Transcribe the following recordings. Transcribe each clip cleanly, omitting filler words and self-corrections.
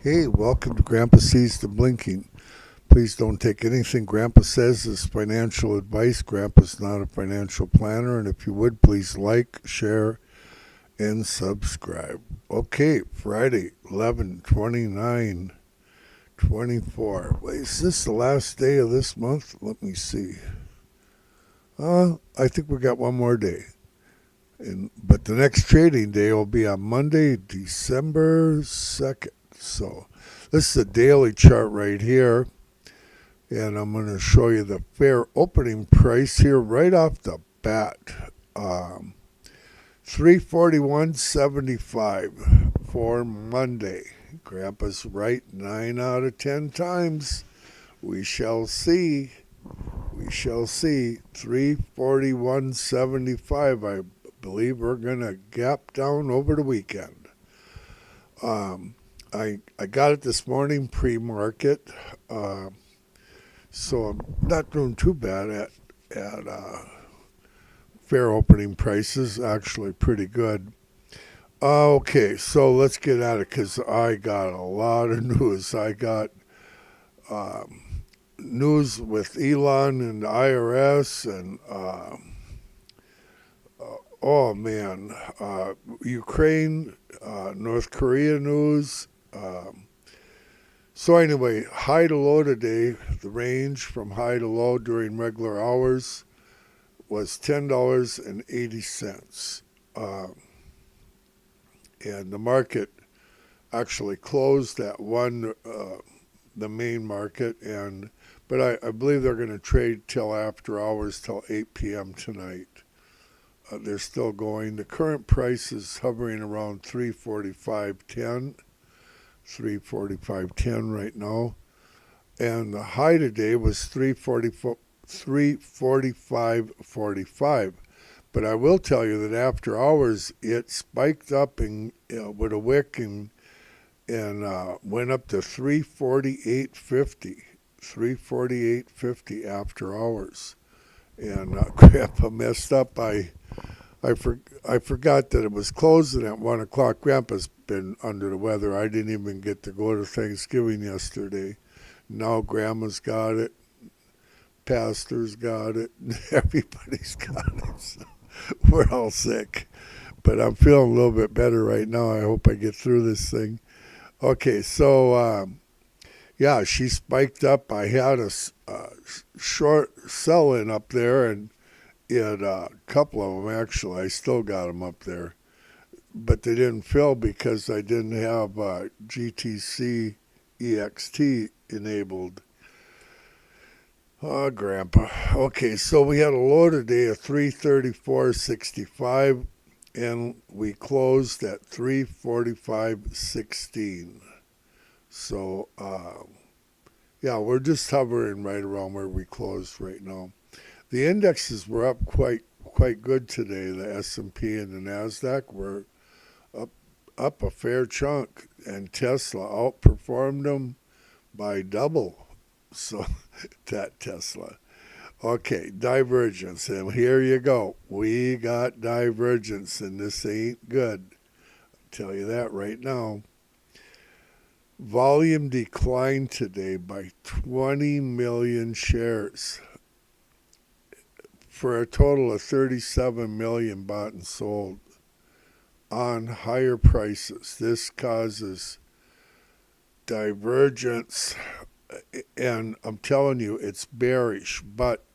Hey, welcome to Grandpa Sees the Blinking. Please don't take anything Grandpa says as financial advice. Grandpa's not a financial planner, and if you would, please like, share, and subscribe. Okay, Friday, 11/29/24. Wait, is this the last day of this month? Let me see. I think we got one more day. But the next trading day will be on Monday, December 2nd. So this is a daily chart right here. And I'm going to show you the fair opening price here right off the bat. 341.75 for Monday. Grandpa's right 9 out of 10 times. We shall see. We shall see. 341.75. I believe we're going to gap down over the weekend. I got it this morning pre-market. So I'm not doing too bad at fair opening prices. Actually, pretty good. Okay, so let's get at it because I got a lot of news. I got news with Elon and the IRS and oh man, Ukraine, North Korea news. So anyway, high to low today, the range from high to low during regular hours was $10.80. And the market actually closed at one, the main market, but I believe they're going to trade till after hours, till 8 p.m. tonight. They're still going. The current price is hovering around 345.10. 345.10 right now, and the high today was 345.45. But I will tell you that after hours it spiked up and with a wick and went up to 348.50. 348.50 after hours, and Grandpa messed up. I forgot that it was closing at 1 o'clock. Grandpa's been under the weather. I didn't even get to go to Thanksgiving yesterday. Now Grandma's got it. Pastor's got it. Everybody's got it. So we're all sick. But I'm feeling a little bit better right now. I hope I get through this thing. Okay, so yeah, she spiked up. I had a short sell-in up there, and a couple of them actually. I still got them up there, but they didn't fill because I didn't have GTC EXT enabled. Oh, Grandpa. Okay, so we had a low today of 334.65, and we closed at 345.16. So yeah, we're just hovering right around where we closed right now. The indexes were up quite good today. The S&P and the Nasdaq were up a fair chunk, and Tesla outperformed them by double. So that Tesla. Okay, divergence, and here you go. We got divergence, and this ain't good. I'll tell you that right now. Volume declined today by 20 million shares, for a total of 37 million bought and sold on higher prices. This causes divergence, and I'm telling you, it's bearish, but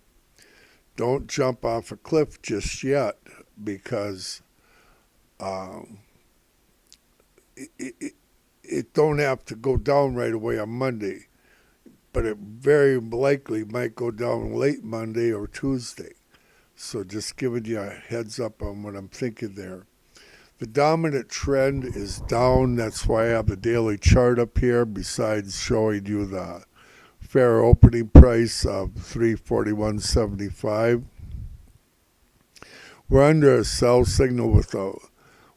don't jump off a cliff just yet, because it don't have to go down right away on Monday, but it very likely might go down late Monday or Tuesday. So just giving you a heads up on what I'm thinking there. The dominant trend is down. That's why I have the daily chart up here, besides showing you the fair opening price of 341.75. We're under a sell signal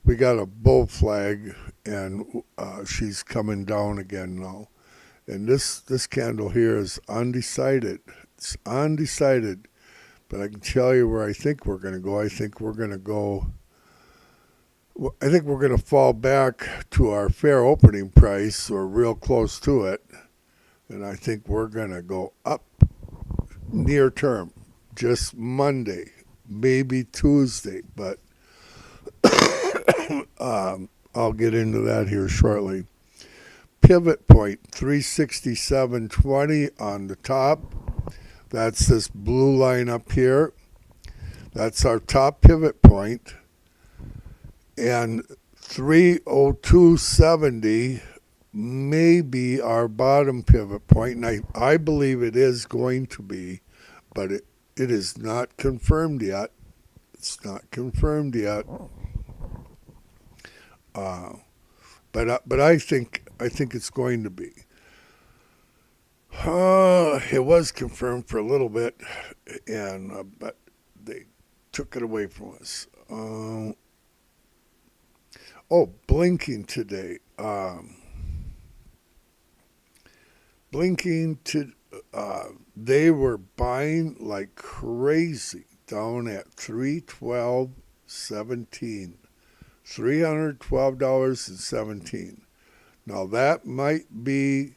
we got a bull flag, and she's coming down again now. And this candle here is undecided. It's undecided. But I can tell you where I think we're going to go. I think we're going to go I think we're going to fall back to our fair opening price or real close to it. And I think we're going to go up near term, just Monday, maybe Tuesday, but I'll get into that here shortly. Pivot point 367.20 on the top. That's this blue line up here. That's our top pivot point. And 302.70 may be our bottom pivot point. And I believe it is going to be, but it is not confirmed yet. It's not confirmed yet. But I think it's going to be. It was confirmed for a little bit, and but they took it away from us. Blinking today. They were buying like crazy down at $312.17. $312.17. Now that might be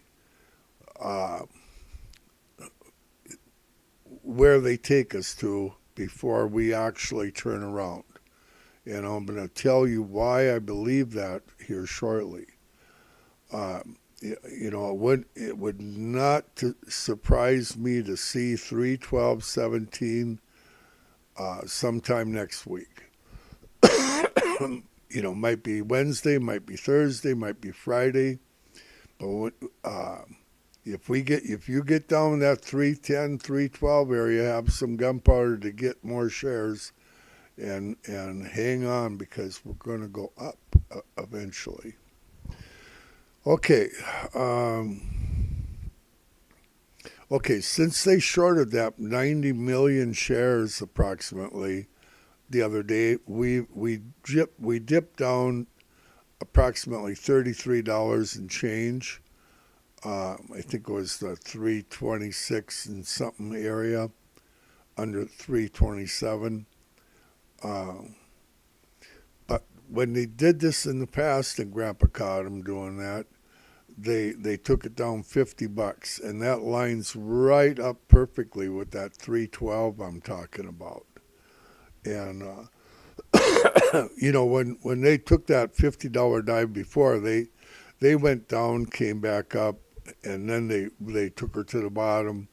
where they take us to before we actually turn around. And I'm going to tell you why I believe that here shortly. It would not surprise me to see 312.17 sometime next week. Might be Wednesday, might be Thursday, might be Friday. But if you get down in that 310, 312 area, have some gunpowder to get more shares, and hang on, because we're going to go up eventually. Okay. Since they shorted that 90 million shares approximately the other day, we dipped down approximately $33 and change. I think it was the 326 and something area, under 327. But when they did this in the past, and Grandpa caught them doing that, they took it down $50, and that lines right up perfectly with that 312 I'm talking about. And when they took that $50 dive before, they went down, came back up, and then they took her to the bottom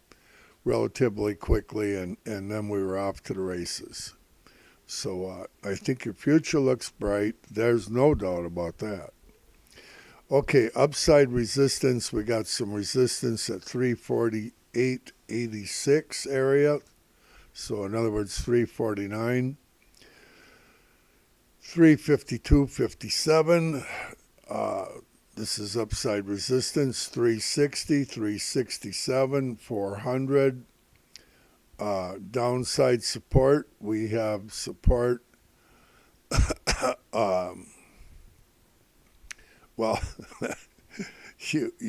relatively quickly, and then we were off to the races. So I think your future looks bright. There's no doubt about that. Okay, upside resistance. We got some resistance at 348.86 area. So in other words, 349. 352.57. This is upside resistance. 360, 367, 400. Downside support. We have support. Well, you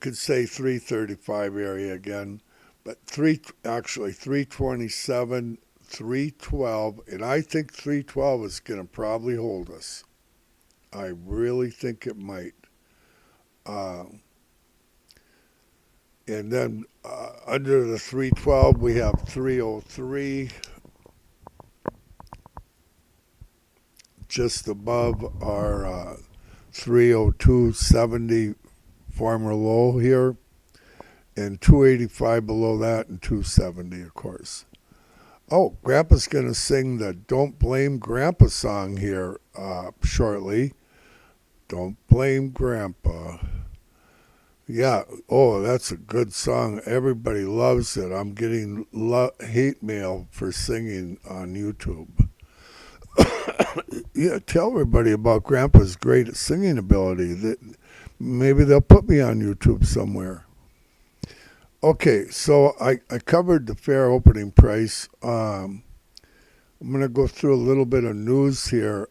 could say 335 area again, but 327, 312, and I think 312 is going to probably hold us. I really think it might. And then under the 312, we have 303, just above our 302.70 former low here, and 285 below that, and 270, of course. Oh, Grandpa's going to sing the Don't Blame Grandpa song here shortly. Don't blame Grandpa. Yeah, that's a good song. Everybody loves it. I'm getting hate mail for singing on YouTube. Yeah, tell everybody about Grandpa's great singing ability. Maybe they'll put me on YouTube somewhere. Okay, so I covered the fair opening price. I'm going to go through a little bit of news here.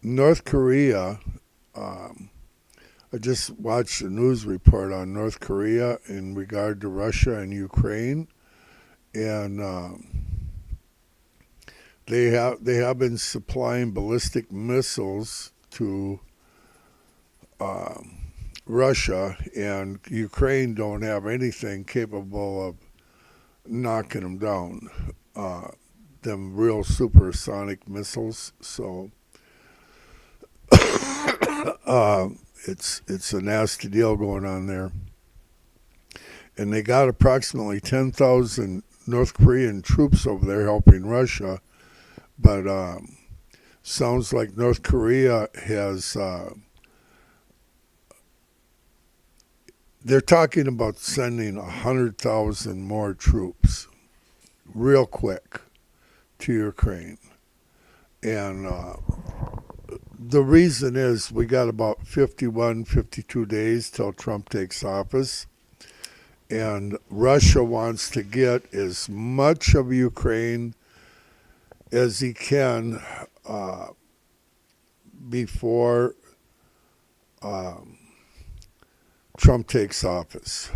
North Korea, I just watched a news report on North Korea in regard to Russia and Ukraine. And they have been supplying ballistic missiles to Russia, and Ukraine don't have anything capable of knocking them down. Them real supersonic missiles. So it's a nasty deal going on there. And they got approximately 10,000 North Korean troops over there helping Russia, but sounds like North Korea has. They're talking about sending 100,000 more troops real quick to Ukraine. And the reason is we got about 51, 52 days till Trump takes office. And Russia wants to get as much of Ukraine as he can before Trump takes office.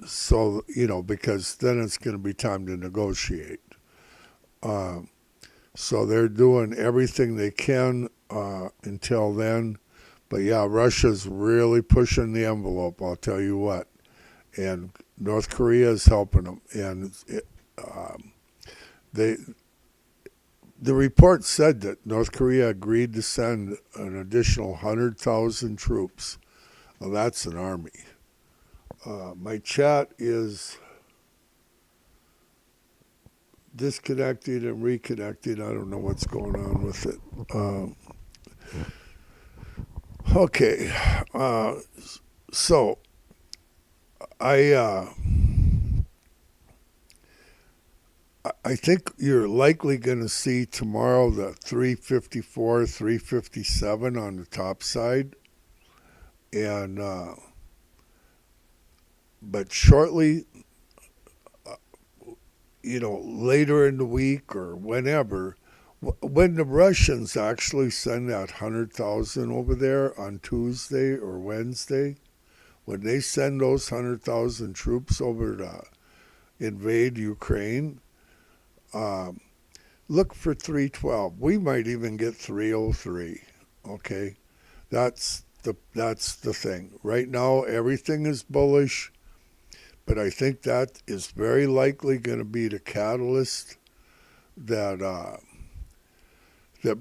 So, because then it's going to be time to negotiate. So they're doing everything they can until then. But yeah, Russia's really pushing the envelope, I'll tell you what. And North Korea is helping them. And the report said that North Korea agreed to send an additional 100,000 troops. Well, that's an army. My chat is disconnected and reconnected. I don't know what's going on with it. Okay. So I think you're likely going to see tomorrow the 354, 357 on the top side. And but shortly, later in the week or whenever, when the Russians actually send that 100,000 over there on Tuesday or Wednesday, when they send those 100,000 troops over to invade Ukraine, look for 312. We might even get 303. Okay, that's the thing. Right now, everything is bullish, but I think that is very likely going to be the catalyst that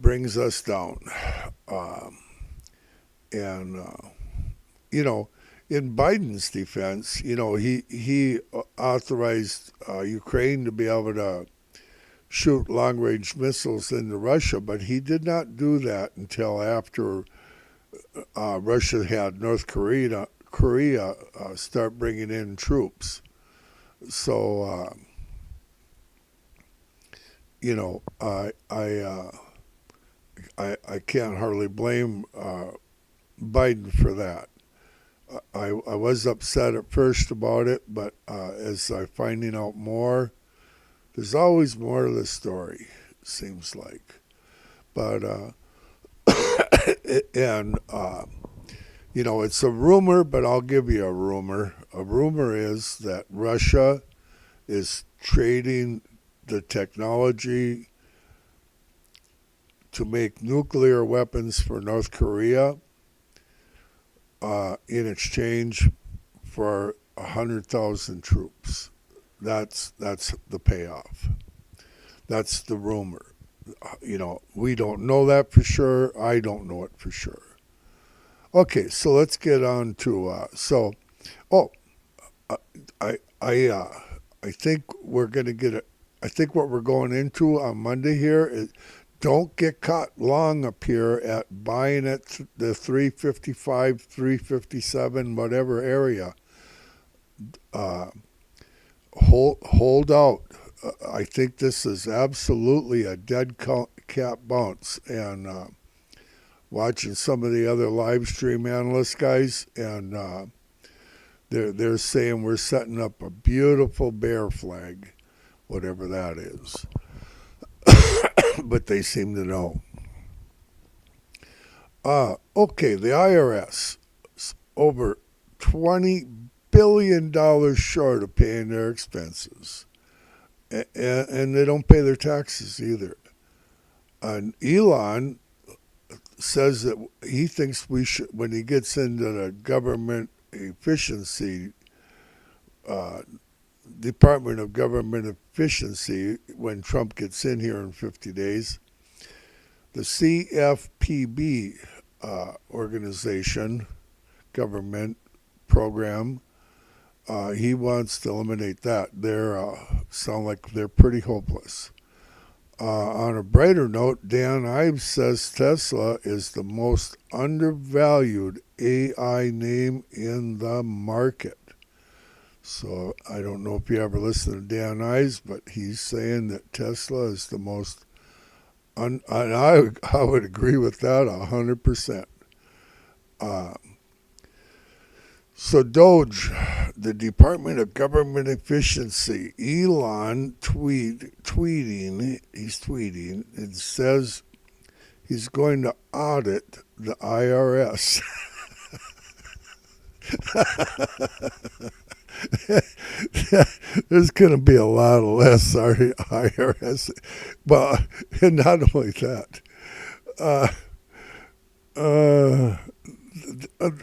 brings us down. In Biden's defense, he authorized Ukraine to be able to shoot long-range missiles into Russia, but he did not do that until after Russia had North Korea start bringing in troops. So, I can't hardly blame Biden for that. I was upset at first about it, but as I'm finding out more, there's always more to the story, seems like. But and it's a rumor, but I'll give you a rumor. A rumor is that Russia is trading the technology to make nuclear weapons for North Korea in exchange for 100,000 troops. That's the payoff. That's the rumor. We don't know that for sure. I don't know it for sure. Okay, so let's get on to I think we're going to get I think what we're going into on Monday here is don't get caught long up here at buying at the 355, 357, whatever area. Hold out. I think this is absolutely a dead cat bounce. And watching some of the other live stream analyst guys, and they're saying we're setting up a beautiful bear flag, whatever that is. But they seem to know. Okay, the IRS is over $20 billion short of paying their expenses. And they don't pay their taxes either. And Elon says that he thinks we should, when he gets into the government efficiency, uh, Department of Government Efficiency, when Trump gets in here in 50 days, the CFPB organization, government program, he wants to eliminate that. They're sound like they're pretty hopeless. On a brighter note, Dan Ives says Tesla is the most undervalued AI name in the market. So I don't know if you ever listen to Dan Ives, but he's saying that Tesla is the most, and I would agree with that 100%. So Doge, the Department of Government Efficiency, Elon tweeting, it says he's going to audit the IRS. There's going to be a lot of IRS. Well, and not only that,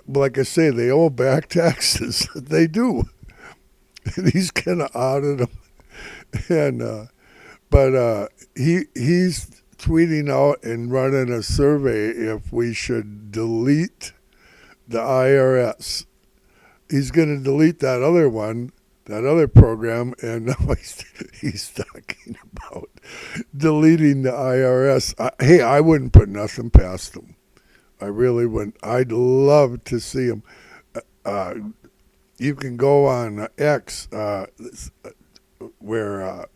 like I say, they owe back taxes. They do. And he's going to audit them. And but he's tweeting out and running a survey if we should delete the IRS. He's going to delete that other one, that other program, and now he's talking about deleting the IRS. Hey, I wouldn't put nothing past him. I really wouldn't. I'd love to see him. You can go on X, where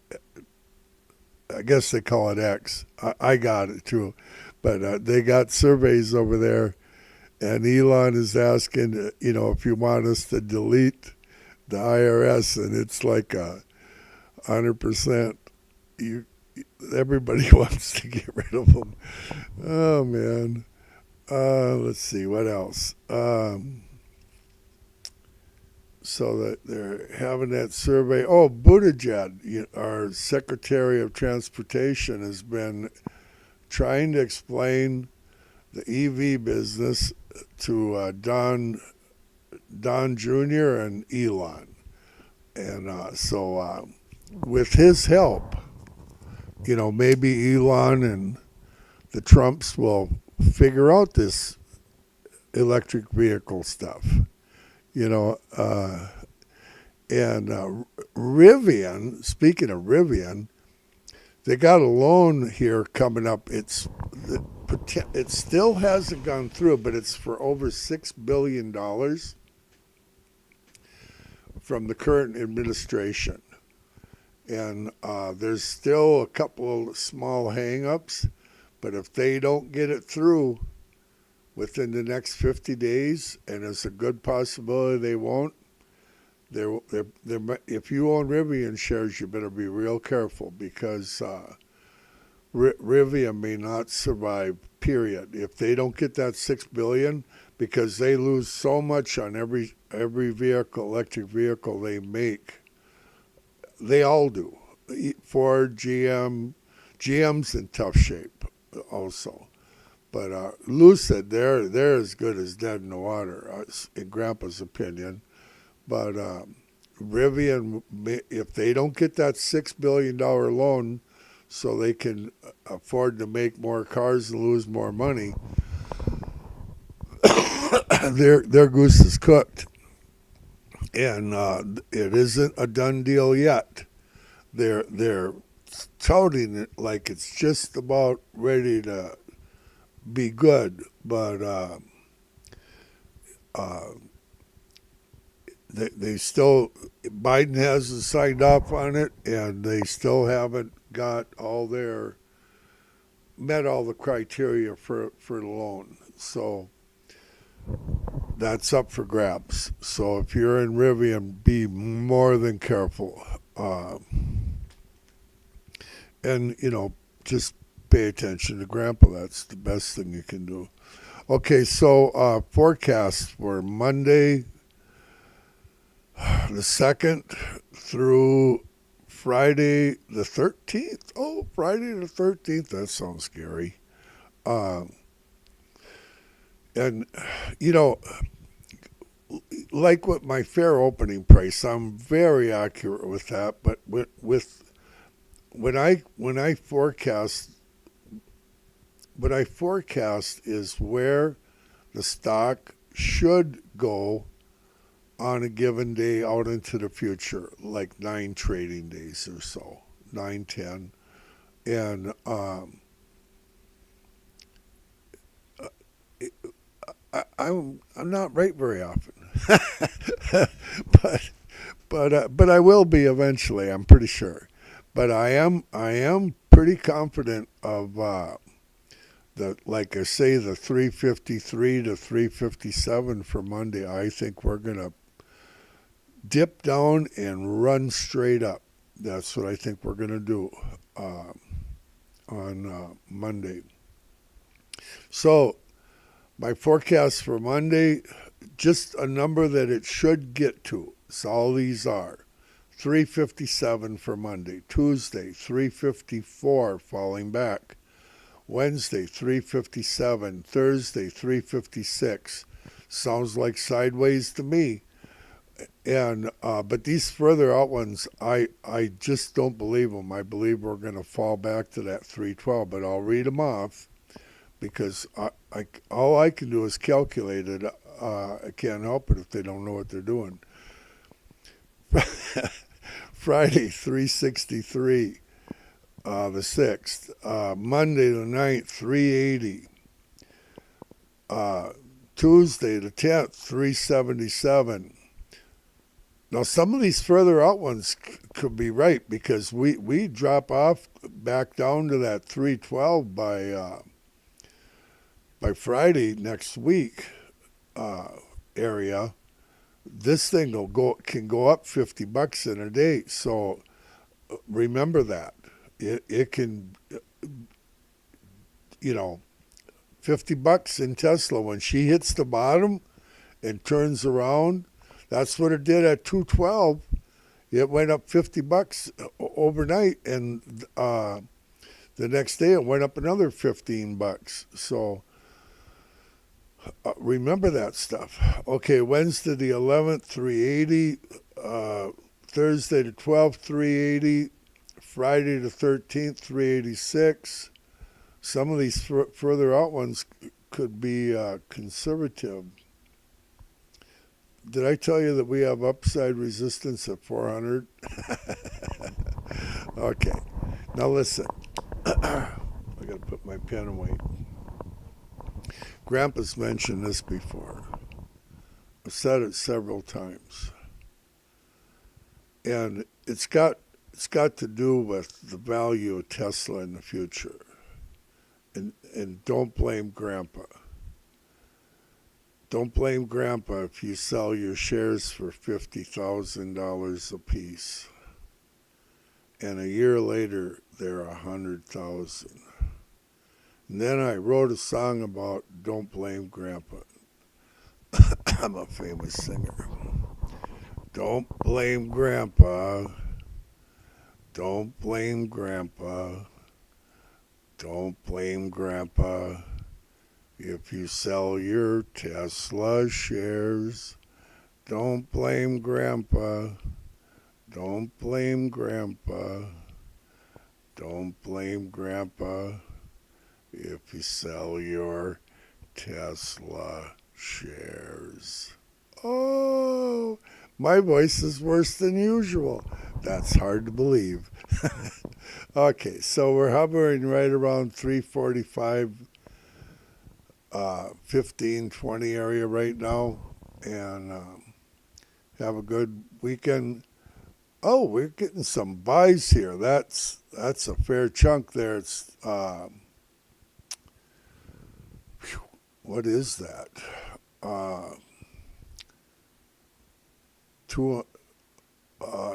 I guess they call it X. I got it too, but they got surveys over there. And Elon is asking, if you want us to delete the IRS, and it's like 100%. Everybody wants to get rid of them. Oh man. Let's see what else. So that they're having that survey. Oh, Buttigieg, our Secretary of Transportation, has been trying to explain the EV business to Don Jr. and Elon. And so with his help, maybe Elon and the Trumps will figure out this electric vehicle stuff. And Rivian, speaking of Rivian, they got a loan here coming up. It still hasn't gone through, but it's for over $6 billion from the current administration. And there's still a couple of small hang-ups, but if they don't get it through within the next 50 days, and it's a good possibility they won't, if you own Rivian shares, you better be real careful, because Rivian may not survive, period. If they don't get that $6 billion, because they lose so much on every vehicle, electric vehicle they make. They all do. Ford, GM's in tough shape also. But Lucid, they're as good as dead in the water, in Grandpa's opinion. But Rivian, if they don't get that $6 billion loan so they can afford to make more cars and lose more money, their goose is cooked. And it isn't a done deal yet. They're touting it like it's just about ready to be good, but they still, Biden hasn't signed off on it, and they still haven't met all the criteria for the loan. So that's up for grabs. So if you're in Rivian, be more than careful. And, just pay attention to Grandpa. That's the best thing you can do. Okay, so forecast for Monday the 2nd through Friday the 13th. Oh, Friday the 13th. That sounds scary. Um, and, you know, like with my fair opening price, I'm very accurate with that. But with when I forecast, what I forecast is where the stock should go on a given day out into the future, like 9 trading days or so, 9, 10, and I'm not right very often, but but I will be eventually. I'm pretty sure, but I am pretty confident of the, like I say, the 353 to 357 for Monday. I think we're gonna dip down and run straight up. That's what I think we're gonna do uh, on Monday. So my forecast for Monday, just a number that it should get to. So all these are 357 for Monday. Tuesday, 354, falling back. Wednesday, 357. Thursday, 356. Sounds like sideways to me. And but these further out ones, I just don't believe them. I believe we're going to fall back to that 312. But I'll read them off because all I can do is calculate it. I can't help it if they don't know what they're doing. Friday, 363, the 6th. Monday, the 9th, 380. Tuesday, the 10th, 377. Now, some of these further out ones could be right because we drop off back down to that 312 by Friday next week area. This thing can go up $50 in a day. So remember that it can, $50 in Tesla when she hits the bottom and turns around. That's what it did at 212. It went up $50 overnight, and the next day it went up another $15. So remember that stuff. Okay, Wednesday the 11th, 380. Thursday the 12th, 380. Friday the 13th, 386. Some of these further out ones could be conservative. Did I tell you that we have upside resistance at 400? Okay. Now listen. I got to put my pen away. Grandpa's mentioned this before. I've said it several times. And it's got to do with the value of Tesla in the future. And don't blame Grandpa. Don't blame Grandpa if you sell your shares for $50,000 a piece, and a year later they're $100,000. And then I wrote a song about "Don't Blame Grandpa." I'm a famous singer. Don't blame Grandpa. Don't blame Grandpa. Don't blame Grandpa. If you sell your Tesla shares, don't blame Grandpa. Don't blame Grandpa. Don't blame Grandpa if you sell your Tesla shares. Oh, my voice is worse than usual. That's hard to believe. Okay, so we're hovering right around 345. 15, 20 area right now, and have a good weekend. Oh, we're getting some buys here. That's a fair chunk there. It's what is that?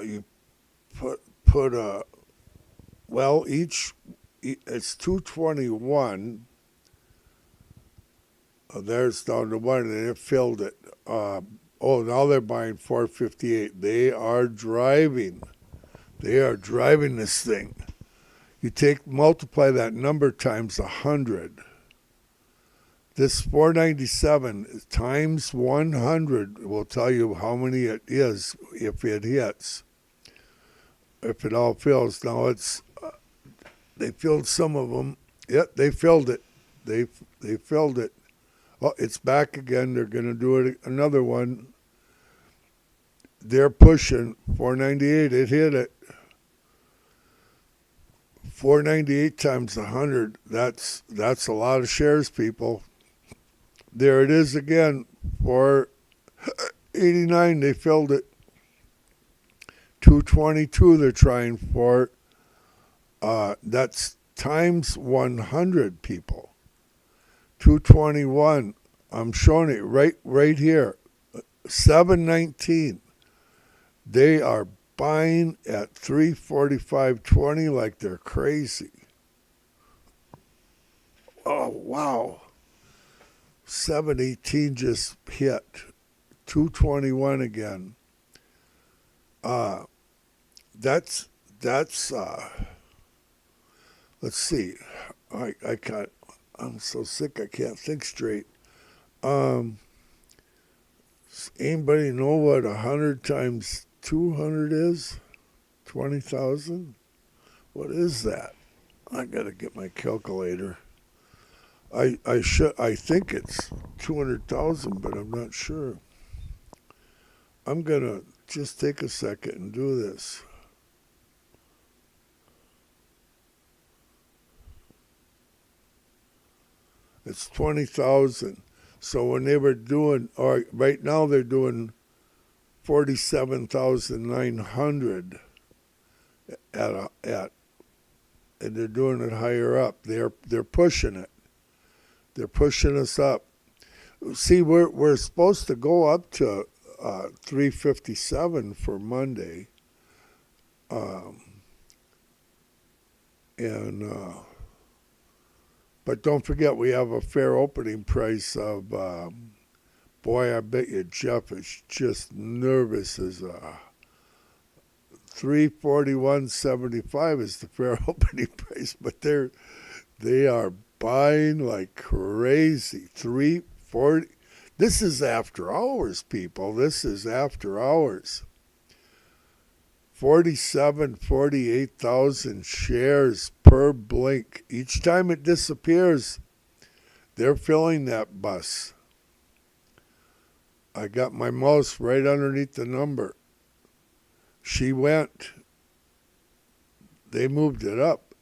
You put a each it's 221. There's down to one, and it filled it. Now they're buying 458. They are driving. They are driving this thing. You multiply that number times 100. This 497 times 100 will tell you how many it is if it hits. If it all fills. Now they filled some of them. Yep, they filled it. They filled it. Oh, it's back again. They're going to do it another one. They're pushing 498. It hit it. 498 times 100. That's a lot of shares, people. There it is again. 489. They filled it. 222. They're trying for. That's times 100, people. 221. I'm showing it right here. 719. They are buying at 345.20 like they're crazy. Oh, wow. 718 just hit. 221 again. That's let's see. I'm so sick I can't think straight. Anybody know what 100 times 200 is? 20,000? What is that? I gotta get my calculator. I think it's 200,000, but I'm not sure. I'm gonna just take a second and do this. It's 20,000. So when they were doing, or right now they're doing 47,900 and they're doing it higher up. They're pushing it. They're pushing us up. See, we're supposed to go up to 357 for Monday, but don't forget we have a fair opening price of. Boy, I bet you Jeff is just nervous as 341.75 is the fair opening price, but they are buying like crazy. 340. This is after hours, people. This is after hours. 48,000 shares per blink. Each time it disappears, they're filling that bus. I got my mouse right underneath the number. She went. They moved it up.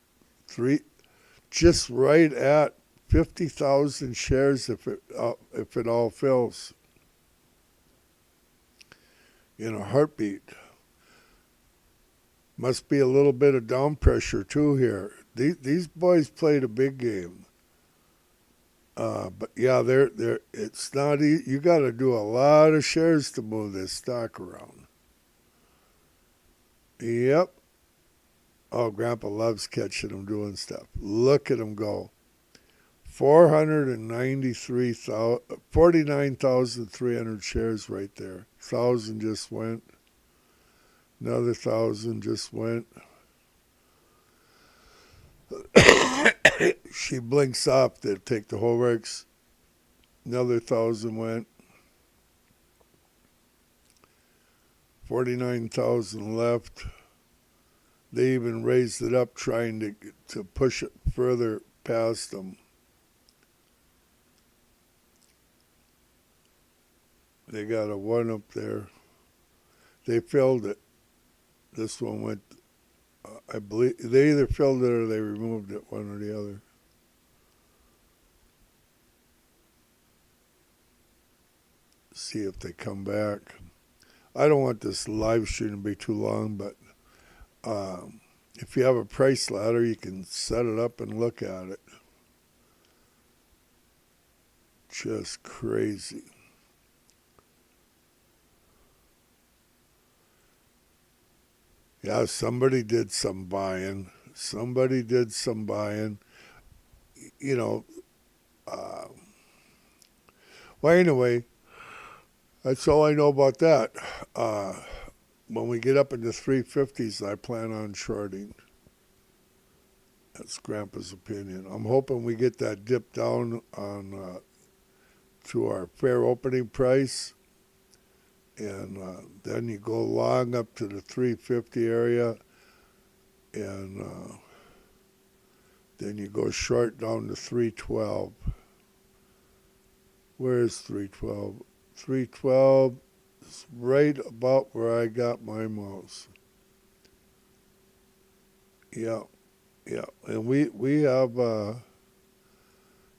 Just right at 50,000 shares if it all fills. In a heartbeat. Must be a little bit of down pressure too here. These boys played a big game. But yeah, it's not easy. You got to do a lot of shares to move this stock around. Yep. Oh, Grandpa loves catching them doing stuff. Look at them go. 49,300 shares right there. 1,000 just went. Another 1,000 just went. She blinks up, they'll take the whole works. Another 1,000 went. 49,000 left. They even raised it up trying to push it further past them. They got a 1 up there. They filled it. This one went, I believe, they either filled it or they removed it, one or the other. See if they come back. I don't want this live stream to be too long, but if you have a price ladder, you can set it up and look at it. Just crazy. Yeah, somebody did some buying. You know, well, anyway, that's all I know about that. when we get up in the 350s, I plan on shorting. That's Grandpa's opinion. I'm hoping we get that dip down on to our fair opening price, and then you go long up to the 350 area, and then you go short down to 312. Where's 312? 312 is right about where I got my mouse. Yeah, yeah, and we have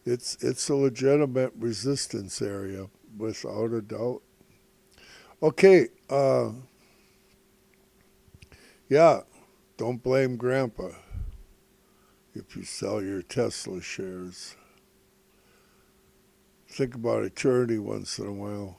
it's a legitimate resistance area without a doubt. Okay, yeah, don't blame Grandpa if you sell your Tesla shares. Think about eternity once in a while.